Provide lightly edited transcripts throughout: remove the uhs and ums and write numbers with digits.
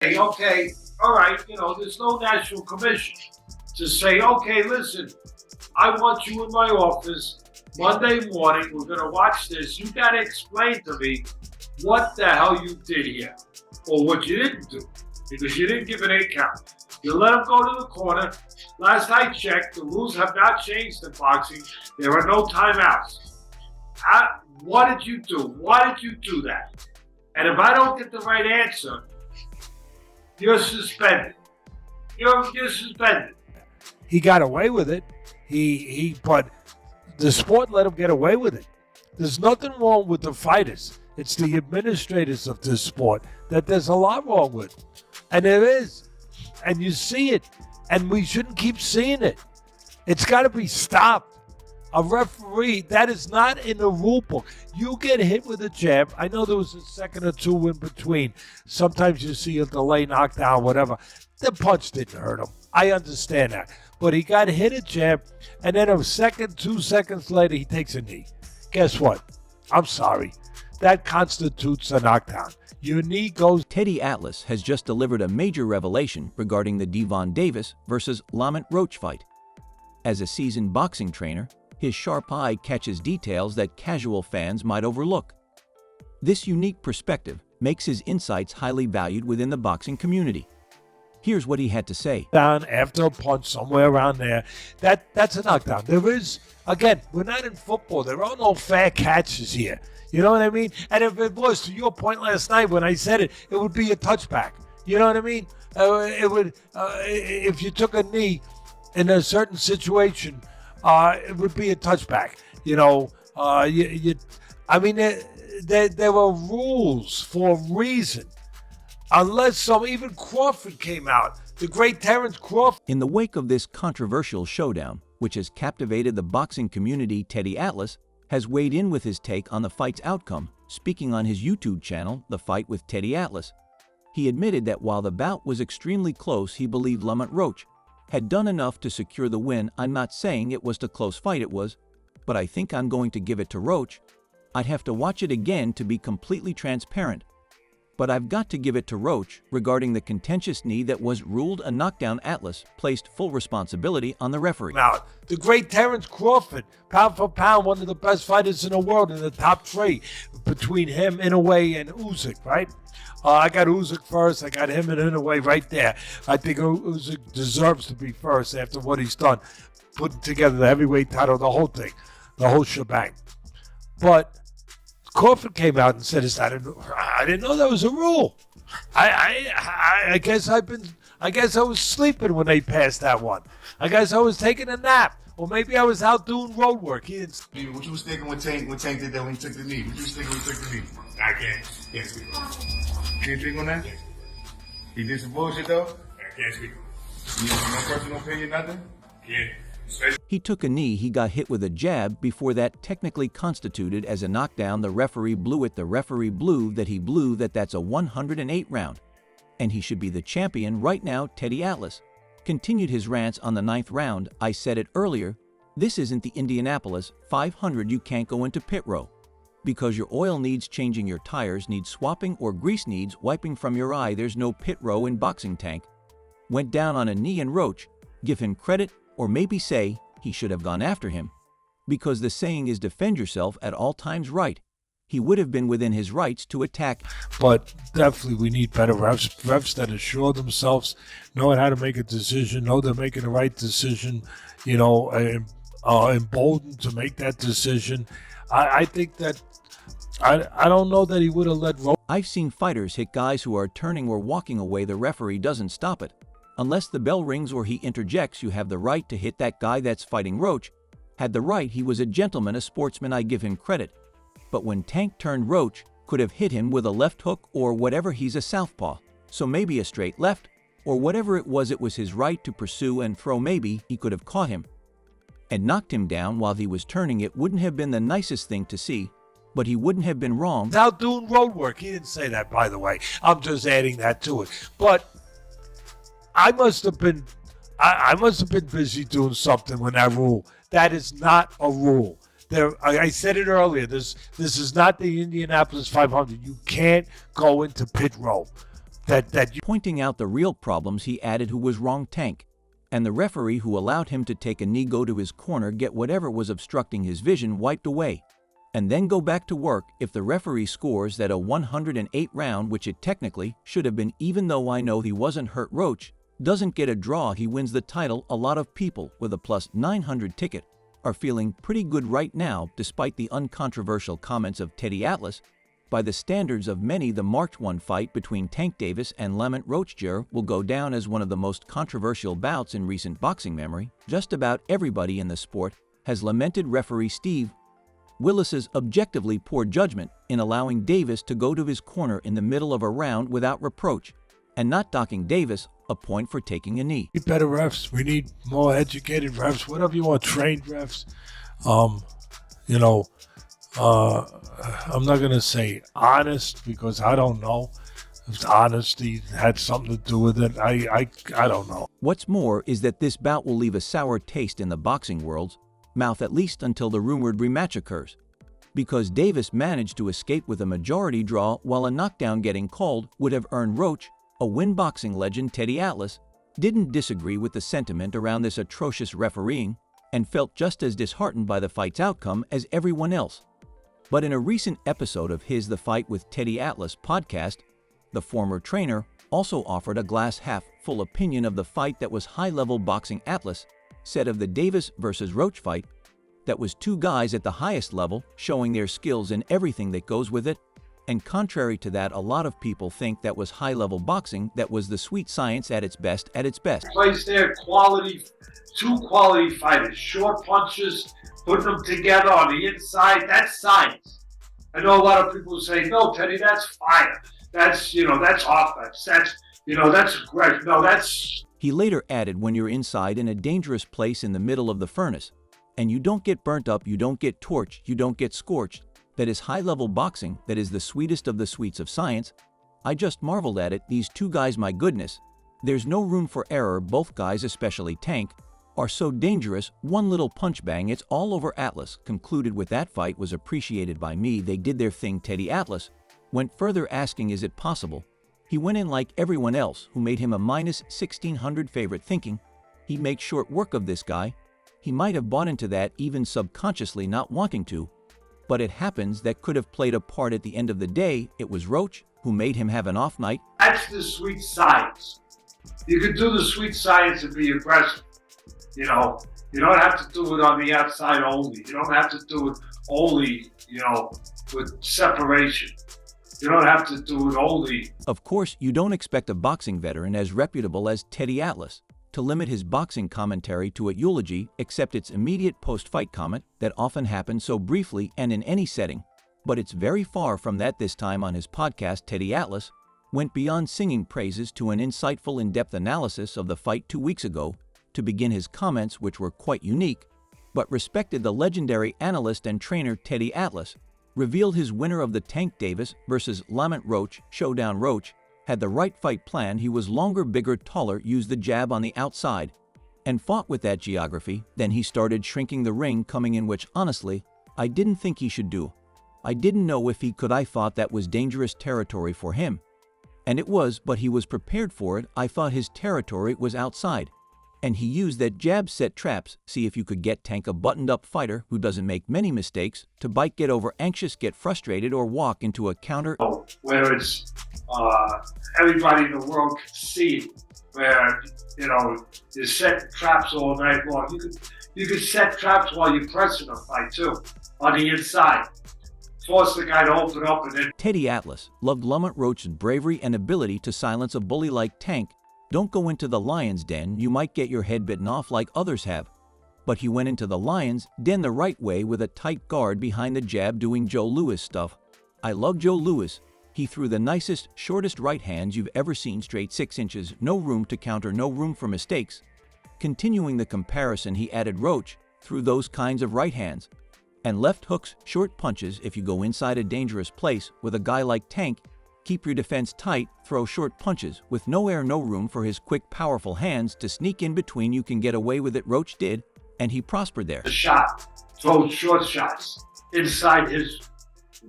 Say, okay, all right, there's no national commission to say, okay, listen, I want you in my office Monday morning. We're going to watch this. You got to explain to me what the hell you did here or what you didn't do because you didn't give an 8 count. You let him go to the corner. Last I checked, the rules have not changed in boxing. There are no timeouts. What did you do? Why did you do that? And if I don't get the right answer, you're suspended. You're suspended. He got away with it. But the sport let him get away with it. There's nothing wrong with the fighters. It's the administrators of this sport that there's a lot wrong with. And there is. And you see it. And we shouldn't keep seeing it. It's got to be stopped. A referee, that is not in the rule book. You get hit with a jab. I know there was a second or two in between. Sometimes you see a delay, knockdown, whatever. The punch didn't hurt him. I understand that. But he got hit a jab, and then a second, 2 seconds later, he takes a knee. Guess what? I'm sorry. That constitutes a knockdown. Your knee goes. Teddy Atlas has just delivered a major revelation regarding the Gervonta Davis versus Lamont Roach fight. As a seasoned boxing trainer, his sharp eye catches details that casual fans might overlook. This unique perspective makes his insights highly valued within the boxing community. Here's what he had to say. Down after a punch somewhere around there. That's a knockdown. There is, again, we're not in football. There are no fair catches here. You know what I mean? And if it was, to your point last night when I said it, it would be a touchback. You know what I mean? It would, if you took a knee in a certain situation, it would be a touchback. I mean, there were rules for a reason. Unless even Crawford came out, the great Terrence Crawford. In the wake of this controversial showdown, which has captivated the boxing community, Teddy Atlas has weighed in with his take on the fight's outcome, speaking on his YouTube channel, The Fight with Teddy Atlas. He admitted that while the bout was extremely close, he believed Lamont Roach had done enough to secure the win. I'm not saying it was a close fight, it was, but I think I'm going to give it to Roach. I'd have to watch it again to be completely transparent. But I've got to give it to Roach regarding the contentious knee that was ruled a knockdown. Atlas placed full responsibility on the referee. Now, the great Terrence Crawford, pound for pound, one of the best fighters in the world, in the top 3 between him, Inoue, and Usyk, right? I got Usyk first. I got him and Inoue right there. I think Usyk deserves to be first after what he's done, putting together the heavyweight title, the whole thing, the whole shebang. But Crawford came out and said, I didn't know that was a rule. I guess I was sleeping when they passed that one. I guess I was taking a nap. Or maybe I was out doing road work. What you was thinking when Tank did that when he took the knee? What you was thinking when he took the knee? I can't speak on that. Can't speak on that? He did some bullshit though? I can't speak on that. You have no personal opinion, nothing? Yeah. He took a knee, he got hit with a jab before that technically constituted as a knockdown. The referee blew it. The referee blew that that's a 108 round. And he should be the champion right now. Teddy Atlas continued his rants on the 9th round. I said it earlier, this isn't the Indianapolis 500. You can't go into pit row because your oil needs changing, your tires need swapping, or grease needs wiping from your eye. There's no pit row in boxing. Tank went down on a knee, and Roach, give him credit, or maybe say he should have gone after him, because the saying is defend yourself at all times. Right, he would have been within his rights to attack. But definitely we need better refs that assure themselves, know how to make a decision, know they're making the right decision, emboldened to make that decision. I think that I don't know that he would have let Roach. I've seen fighters hit guys who are turning or walking away. The referee doesn't stop it. Unless the bell rings or he interjects, you have the right to hit that guy. That's fighting. Roach had the right. He was a gentleman, a sportsman. I give him credit. But when Tank turned, Roach could have hit him with a left hook or whatever. He's a southpaw, so maybe a straight left or whatever it was his right to pursue and throw. Maybe he could have caught him and knocked him down while he was turning. It wouldn't have been the nicest thing to see, but he wouldn't have been wrong. He's out doing road work. He didn't say that, by the way. I'm just adding that to it. But I must have been busy doing something when that rule. That is not a rule. I said it earlier. This is not the Indianapolis 500. You can't go into pit row. that you Pointing out the real problems, he added who was wrong Tank, and the referee who allowed him to take a knee, go to his corner, get whatever was obstructing his vision wiped away, and then go back to work. If the referee scores that a 108 round, which it technically should have been, even though I know he wasn't hurt, Roach doesn't get a draw, he wins the title. A lot of people with a plus 900 ticket are feeling pretty good right now, despite the uncontroversial comments of Teddy Atlas. By the standards of many, the March 1 fight between Tank Davis and Lamont Roach will go down as one of the most controversial bouts in recent boxing memory. Just about everybody in the sport has lamented referee Steve Willis's objectively poor judgment in allowing Davis to go to his corner in the middle of a round without reproach, and not docking Davis a point for taking a knee. need better refs. We need more educated refs, whatever you want, trained refs. I'm not going to say honest because I don't know if honesty had something to do with it. I don't know. What's more is that this bout will leave a sour taste in the boxing world's mouth, at least until the rumored rematch occurs, because Davis managed to escape with a majority draw, while a knockdown getting called would have earned Roach a win. Boxing legend Teddy Atlas didn't disagree with the sentiment around this atrocious refereeing and felt just as disheartened by the fight's outcome as everyone else. But in a recent episode of his The Fight with Teddy Atlas podcast, the former trainer also offered a glass half full opinion of the fight that was high-level boxing. Atlas said of the Davis versus Roach fight, that was two guys at the highest level showing their skills and everything that goes with it. And contrary to that, a lot of people think that was high-level boxing, that was the sweet science at its best. Place there, two quality fighters, short punches, putting them together on the inside, that's science. I know a lot of people say, no, Teddy, that's fire. That's offense. That's aggression. No, that's... He later added, when you're inside in a dangerous place in the middle of the furnace, and you don't get burnt up, you don't get torched, you don't get scorched, that is high-level boxing, that is the sweetest of the sweets of science. I just marveled at it. These two guys, my goodness, there's no room for error. Both guys, especially Tank, are so dangerous. One little punch bang, it's all over. Atlas concluded with, that fight was appreciated by me. They did their thing. Teddy Atlas went further, asking, is it possible he went in like everyone else who made him a minus 1600 favorite, thinking he'd make short work of this guy? He might have bought into that, even subconsciously not wanting to, but it happens that could have played a part. At the end of the day, it was Roach who made him have an off night. That's the sweet science. You can do the sweet science and be aggressive. You don't have to do it on the outside only. You don't have to do it only, with separation. You don't have to do it only. Of course, you don't expect a boxing veteran as reputable as Teddy Atlas to limit his boxing commentary to a eulogy, except its immediate post-fight comment that often happens so briefly and in any setting. But it's very far from that. This time on his podcast, Teddy Atlas went beyond singing praises to an insightful, in-depth analysis of the fight 2 weeks ago to begin his comments, which were quite unique, but respected. The legendary analyst and trainer Teddy Atlas revealed his winner of the Tank Davis versus Lamont Roach showdown. Roach had the right fight plan. He was longer, bigger, taller, used the jab on the outside, and fought with that geography. Then he started shrinking the ring coming in, which honestly, I didn't think he should do. I didn't know if he could. I thought that was dangerous territory for him. And it was, but he was prepared for it. I thought his territory was outside. And he used that jab, set traps. See if you could get Tank, a buttoned-up fighter who doesn't make many mistakes, to bite, get over anxious, get frustrated, or walk into a counter. Where it's everybody in the world can see it, where, you set traps all night long. You could set traps while you're pressing a fight too, on the inside. Force the guy to open up and then... Teddy Atlas loved Lamont Roach's bravery and ability to silence a bully like Tank. Don't go into the lion's den, you might get your head bitten off like others have. But he went into the lion's den the right way, with a tight guard behind the jab, doing Joe Louis stuff. I love Joe Louis. He threw the nicest, shortest right hands you've ever seen, straight 6 inches, no room to counter, no room for mistakes. Continuing the comparison, he added, Roach threw those kinds of right hands. And left hooks, short punches. If you go inside a dangerous place with a guy like Tank, keep your defense tight, throw short punches with no air, no room for his quick, powerful hands to sneak in between. You can get away with it. Roach did, and he prospered there. The shot, throw short shots inside his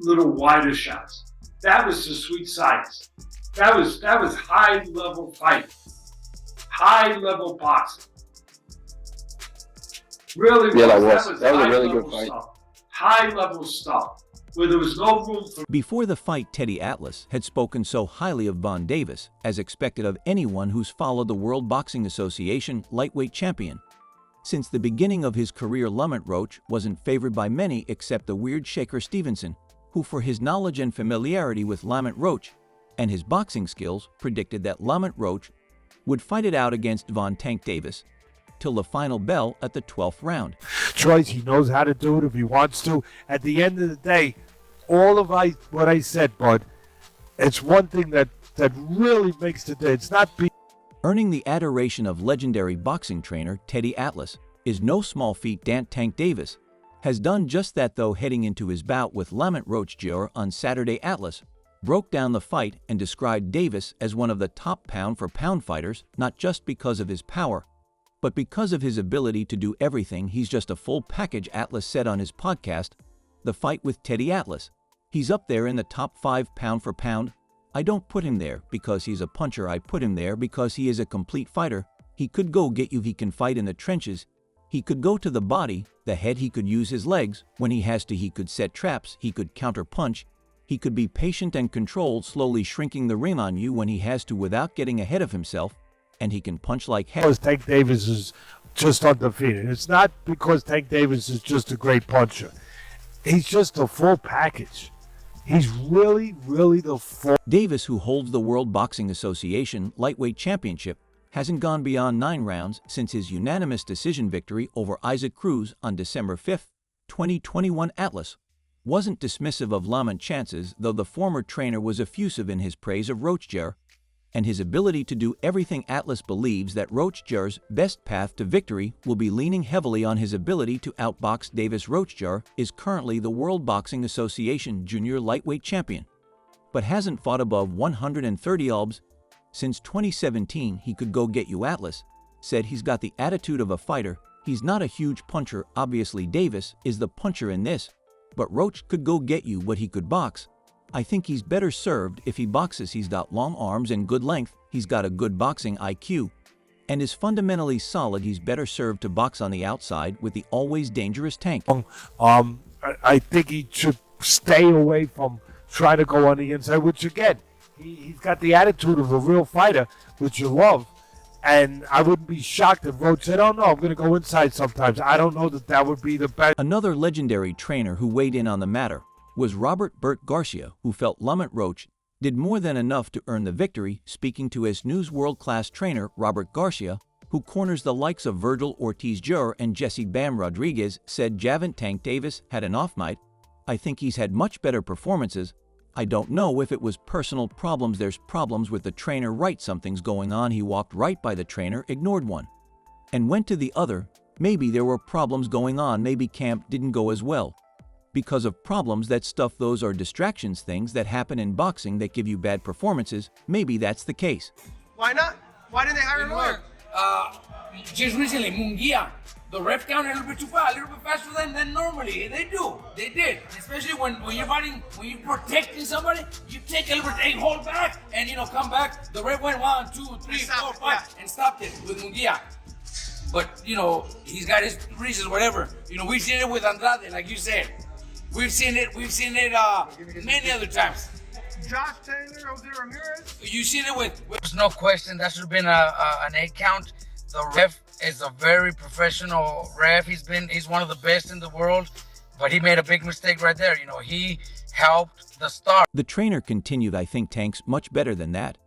little wider shots. That was the sweet science. That was high level fighting, high level boxing. Really, Yeah, was. that was a really good high-level fight. stuff. High level stuff where there was no room for. Before the fight, Teddy Atlas had spoken so highly of Von Davis, as expected of anyone who's followed the World Boxing Association lightweight champion. Since the beginning of his career, Lamont Roach wasn't favored by many except the weird Shaker Stevenson, who for his knowledge and familiarity with Lamont Roach and his boxing skills predicted that Lamont Roach would fight it out against Von Tank Davis till the final bell at the 12th round. Choice, he knows how to do it if he wants to. At the end of the day, all of what I said, Bud, it's one thing that really makes the day. It's not being. Earning the adoration of legendary boxing trainer Teddy Atlas is no small feat. Tank Davis has done just that, though. Heading into his bout with Lamont Roach Jr. on Saturday, Atlas broke down the fight and described Davis as one of the top pound-for-pound fighters, not just because of his power, but because of his ability to do everything. He's just a full package, Atlas said on his podcast, The Fight with Teddy Atlas. He's up there in the top 5 pound-for-pound. I don't put him there because he's a puncher. I put him there because he is a complete fighter. He could go get you. He can fight in the trenches. He could go to the body, the head. He could use his legs. When he has to, he could set traps. He could counter-punch. He could be patient and controlled, slowly shrinking the ring on you when he has to without getting ahead of himself. And he can punch like hell. Because Tank Davis is just undefeated. It's not because Tank Davis is just a great puncher. He's just a full package. He's really the full. Davis, who holds the World Boxing Association lightweight championship, hasn't gone beyond 9 rounds since his unanimous decision victory over Isaac Cruz on December 5, 2021. Atlas wasn't dismissive of Lamont's chances, though the former trainer was effusive in his praise of Roach Jr. and his ability to do everything. Atlas believes that Roach Jr.'s best path to victory will be leaning heavily on his ability to outbox Davis. Roach Jr. is currently the World Boxing Association junior lightweight champion, but hasn't fought above 130 lbs since 2017. He could go get you, Atlas said. He's got the attitude of a fighter. He's not a huge puncher. Obviously, Davis is the puncher in this, but Roach could go get you, but he could box. I think he's better served if he boxes. He's got long arms and good length. He's got a good boxing IQ and is fundamentally solid. He's better served to box on the outside with the always dangerous Tank. I think he should stay away from trying to go on the inside, which again, he's got the attitude of a real fighter, which you love. And I wouldn't be shocked if Roach said, oh no, I'm going to go inside sometimes. I don't know that would be the best. Another legendary trainer who weighed in on the matter was Robert "Bert" Garcia, who felt Lamont Roach did more than enough to earn the victory. Speaking to his news world-class trainer, Robert Garcia, who corners the likes of Virgil Ortiz Jr. and Jesse Bam Rodriguez, said Gervonta Tank Davis had an off night. I think he's had much better performances. I don't know if it was personal problems. There's problems with the trainer, right? Something's going on. He walked right by the trainer, ignored one, and went to the other. Maybe there were problems going on. Maybe camp didn't go as well because of problems. That stuff, those are distractions, things that happen in boxing that give you bad performances. Maybe that's the case. Why not? Why didn't they hire a lawyer? Just recently, Munguia, the ref counted a little bit too fast, a little bit faster than normally. They did. Especially when you're fighting, when you're protecting somebody, you take a little bit, hey, hold back, and come back. The ref went 1, 2, 3, 4, 5, and stopped it with Munguia. But he's got his reasons, whatever. We've seen it with Andrade, like you said. We've seen it many other times. Josh Taylor, Jose Ramirez. You've seen it with There's no question that should have been an 8 count. The ref is a very professional ref. He's one of the best in the world, but he made a big mistake right there. He helped the star. The trainer continued, I think Tank's much better than that.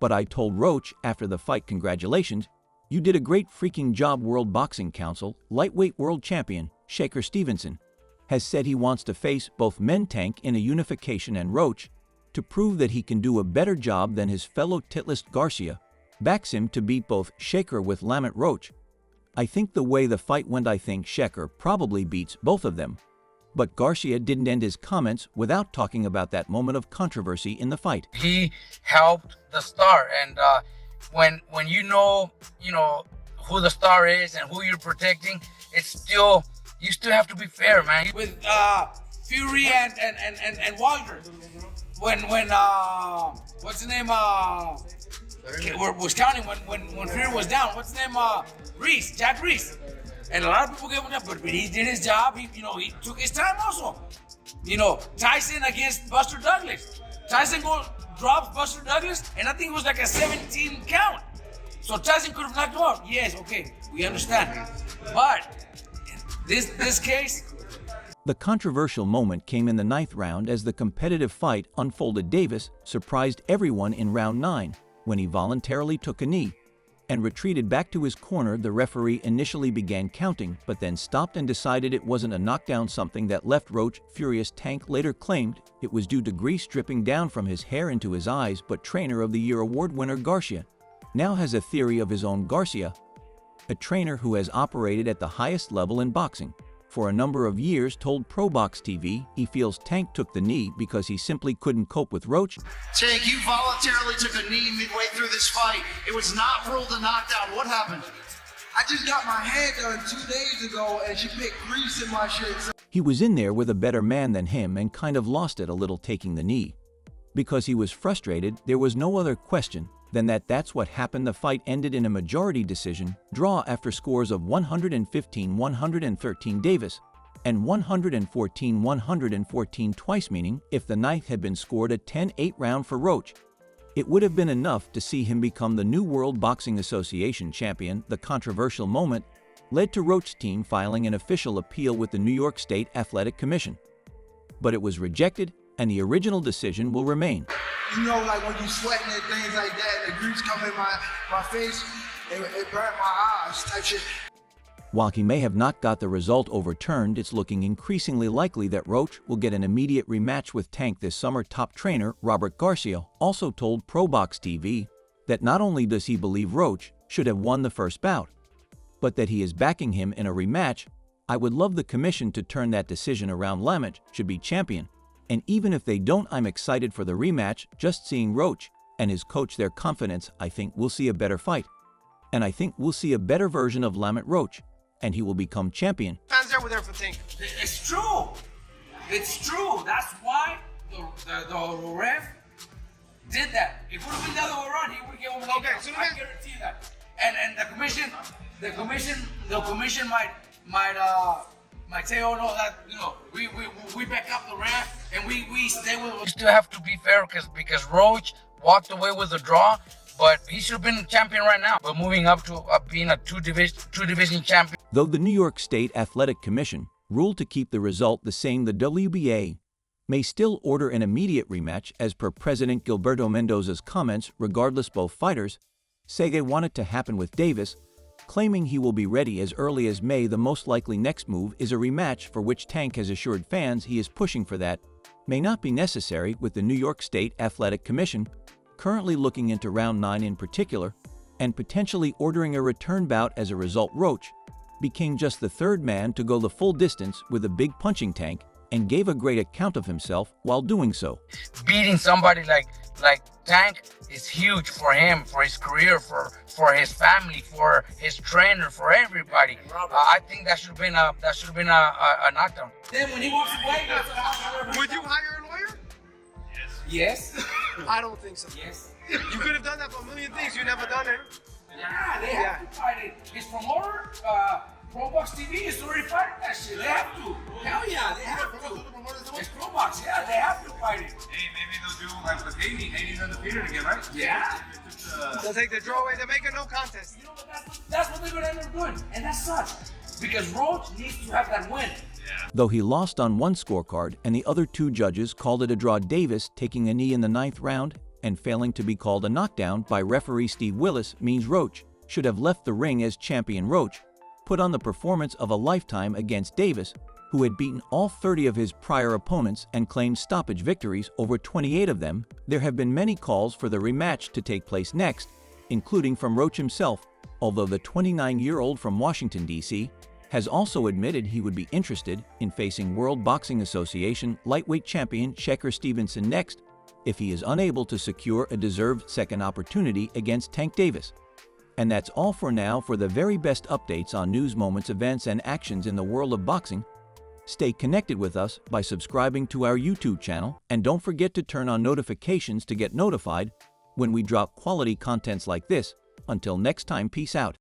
But I told Roach after the fight, congratulations, you did a great freaking job. World Boxing Council lightweight world champion Shaker Stevenson has said he wants to face both men. Tank in a unification, and Roach, to prove that he can do a better job than his fellow titlist Garcia, backs him to beat both Shaker with Lamont Roach. I think the way the fight went, I think Shaker probably beats both of them. But Garcia didn't end his comments without talking about that moment of controversy in the fight. He helped the star, and when you know who the star is and who you're protecting, you still have to be fair, man. With Fury and Wilder, what's the name? Was counting when Fury was down. What's the name? Reese, Jack Reese. And a lot of people gave him that, but he did his job. He took his time also. Tyson against Buster Douglas. Tyson drops Buster Douglas, and I think it was like a 17 count. So Tyson could have knocked him out. Yes, okay, we understand. But this case. The controversial moment came in the 9th round as the competitive fight unfolded. Davis surprised everyone in round 9 when he voluntarily took a knee and retreated back to his corner. The referee initially began counting, but then stopped and decided it wasn't a knockdown, something that left Roach furious. Tank later claimed it was due to grease dripping down from his hair into his eyes, but Trainer of the Year award winner Garcia now has a theory of his own. Garcia, a trainer who has operated at the highest level in boxing for a number of years, told ProBox TV he feels Tank took the knee because he simply couldn't cope with Roach. Tank, you voluntarily took a knee midway through this fight. It was not ruled a knockdown. What happened? I just got my hair done 2 days ago, and she put grease in my shirt. He was in there with a better man than him and kind of lost it a little taking the knee. Because he was frustrated, there was no other question than that's what happened. The fight ended in a majority decision draw after scores of 115-113 Davis and 114-114 twice, meaning if the 9th had been scored a 10-8 round for Roach, it would have been enough to see him become the new World Boxing Association champion. The controversial moment led to Roach's team filing an official appeal with the New York State Athletic Commission, but it was rejected and the original decision will remain. Like when you sweating and things like that, the grease come in my face, it burnt my eyes type shit. While he may have not got the result overturned, it's looking increasingly likely that Roach will get an immediate rematch with Tank this summer. Top trainer Robert Garcia also told ProBox TV that not only does he believe Roach should have won the first bout, but that he is backing him in a rematch. I would love the commission to turn that decision around. Lamont should be champion. And even if they don't, I'm excited for the rematch. Just seeing Roach and his coach, their confidence, I think we'll see a better fight. And I think we'll see a better version of Lamont Roach, and he will become champion. Fans there were there for Tank. It's true. It's true. That's why the ref did that. If it would have been the other way around, he would give him a Okay, so I guarantee you that. And the commission might say, oh no, that we back up the ref and we stay with. We still have to be fair because Roach walked away with the draw, but he should have been champion right now. We're moving up to being a two division champion. Though the New York State Athletic Commission ruled to keep the result the same, the WBA may still order an immediate rematch. As per President Gilberto Mendoza's comments, regardless, both fighters say they want it to happen with Davis, claiming he will be ready as early as May. The most likely next move is a rematch, for which Tank has assured fans he is pushing for that may not be necessary, with the New York State Athletic Commission currently looking into round 9 in particular and potentially ordering a return bout. As a result, Roach became just the 3rd man to go the full distance with a big punching Tank and gave a great account of himself while doing so. Beating somebody like Tank is huge for him, for his career, for his family, for his trainer, for everybody. I think that should have been a knockdown. Then when he walks away, Would you hire a lawyer? Yes. I don't think so. Yes. You could have done that for a million things. You never done it. Yeah, they have to fight it. His promoter, ProBox TV is already fighting that shit. They have to. Hell yeah, they have to. It's ProBox, yeah, they have to fight it. Hey, maybe they'll do like with Haney. Haney's undefeated again, right? Yeah. They'll take the draw away. They make a no contest. That's what they're going to end up doing. And that sucks. Because Roach needs to have that win. Though he lost on one scorecard and the other 2 judges called it a draw, Davis taking a knee in the 9th round and failing to be called a knockdown by referee Steve Willis means Roach should have left the ring as champion. Roach put on the performance of a lifetime against Davis, who had beaten all 30 of his prior opponents and claimed stoppage victories over 28 of them. There have been many calls for the rematch to take place next, including from Roach himself, although the 29-year-old from Washington, D.C., has also admitted he would be interested in facing World Boxing Association lightweight champion Shakur Stevenson next if he is unable to secure a deserved second opportunity against Tank Davis. And that's all for now. For the very best updates on news, moments, events, and actions in the world of boxing, Stay connected with us by subscribing to our YouTube channel, and don't forget to turn on notifications to get notified when we drop quality contents like this. Until next time, peace out.